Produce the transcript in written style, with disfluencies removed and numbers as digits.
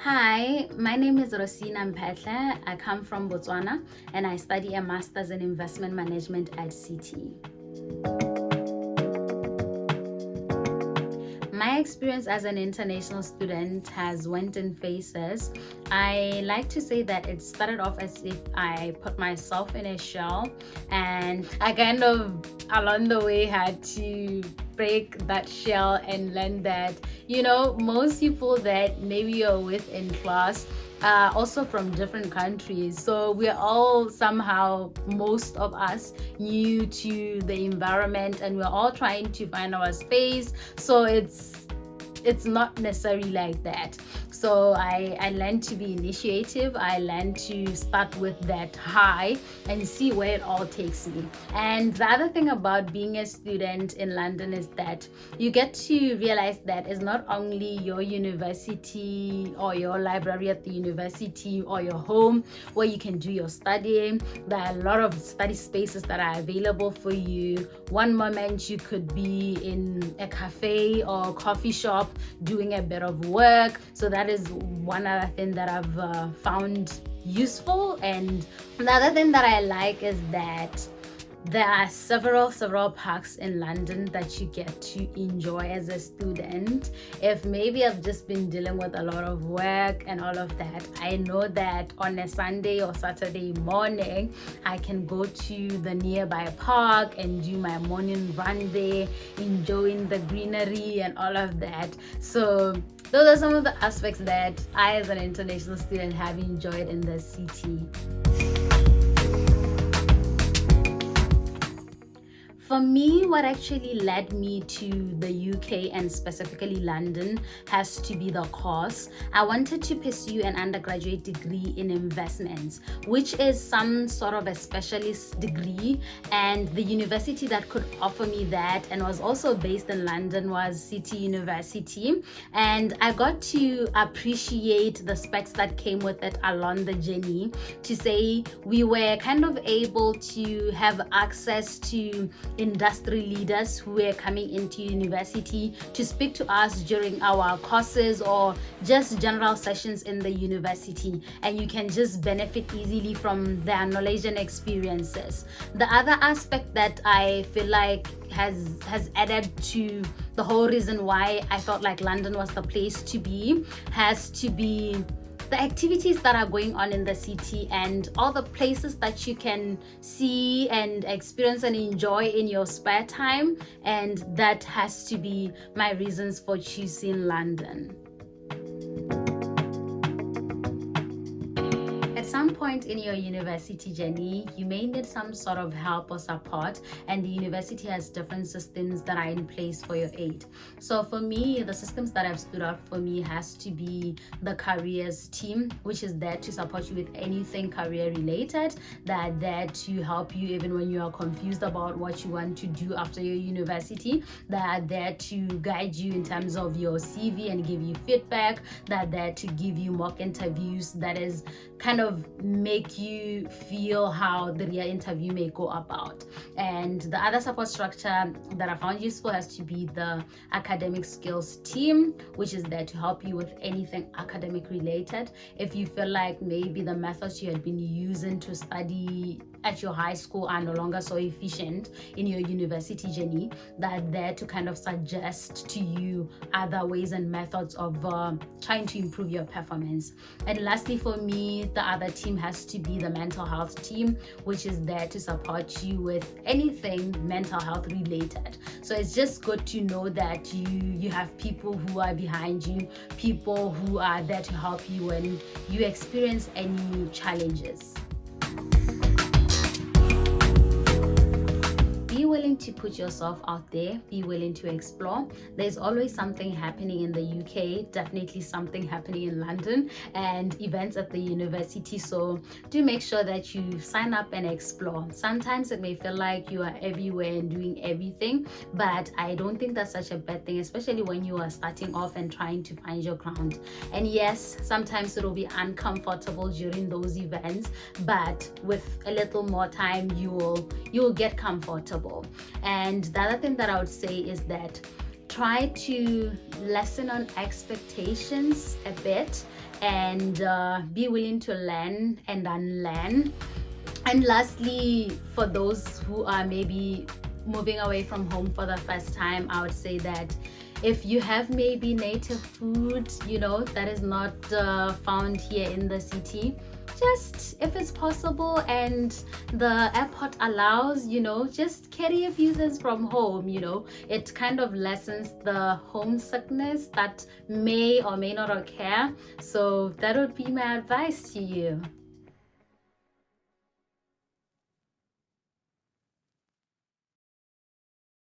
Hi, my name is Rosinah. I come from Botswana and I study a master's in investment management at CT. My experience as an international student has went in phases. I like to say that it started off as if I put myself in a shell, and I kind of along the way had to break that shell and learn that most people that maybe you're with in class also from different countries, so we're all somehow, most of us, new to the environment, and we're all trying to find our space. So it's not necessarily like that. So I learned to be initiative. I learned to start with that high and see where it all takes me. And the other thing about being a student in London is that you get to realize that it's not only your university or your library at the university or your home where you can do your studying. There are a lot of study spaces that are available for you. One moment you could be in a cafe or coffee shop doing a bit of work. So that is one other thing that I've found useful. And the other thing that I like is that there are several parks in London that you get to enjoy as a student. If maybe I've just been dealing with a lot of work and all of that, I know that on a Sunday or Saturday morning, I can go to the nearby park and do my morning run there, enjoying the greenery and all of that. So those are some of the aspects that I, as an international student, have enjoyed in the city. For me, what actually led me to the UK and specifically London has to be the course. I wanted to pursue an undergraduate degree in investments, which is some sort of a specialist degree, and the university that could offer me that and was also based in London was City University. And I got to appreciate the specs that came with it along the journey. To say, we were kind of able to have access to industry leaders who were coming into university to speak to us during our courses or just general sessions in the university, and you can just benefit easily from their knowledge and experiences. The other aspect that I feel like has added to the whole reason why I felt like London was the place to be has to be the activities that are going on in the city and all the places that you can see and experience and enjoy in your spare time. And that has to be my reasons for choosing London. At some point in your university journey, you may need some sort of help or support, and the university has different systems that are in place for your aid. So for me, the systems that have stood out for me has to be the careers team, which is there to support you with anything career related. They're there to help you even when you are confused about what you want to do after your university. They're there to guide you in terms of your CV and give you feedback. They're there to give you mock interviews, that is kind of make you feel how the real interview may go about. And the other support structure that I found useful has to be the academic skills team, which is there to help you with anything academic related. If you feel like maybe the methods you had been using to study at your high school are no longer so efficient in your university journey, they're there to kind of suggest to you other ways and methods of trying to improve your performance. And lastly, for me, the other team has to be the mental health team, which is there to support you with anything mental health related. So it's just good to know that you have people who are behind you, people who are there to help you when you experience any challenges. Be willing to put yourself out there, be willing to explore. There's always something happening in the UK, definitely something happening in London, and events at the university. So do make sure that you sign up and explore. Sometimes it may feel like you are everywhere and doing everything, but I don't think that's such a bad thing, especially when you are starting off and trying to find your ground. And yes, sometimes it'll be uncomfortable during those events, but with a little more time, you will get comfortable. And the other thing that I would say is that try to lessen on expectations a bit and be willing to learn and unlearn. And lastly, for those who are maybe moving away from home for the first time, I would say that if you have maybe native food, that is not found here in the city, just if it's possible and the airport allows, just carry a few things from home. It kind of lessens the homesickness that may or may not occur. So that would be my advice to you.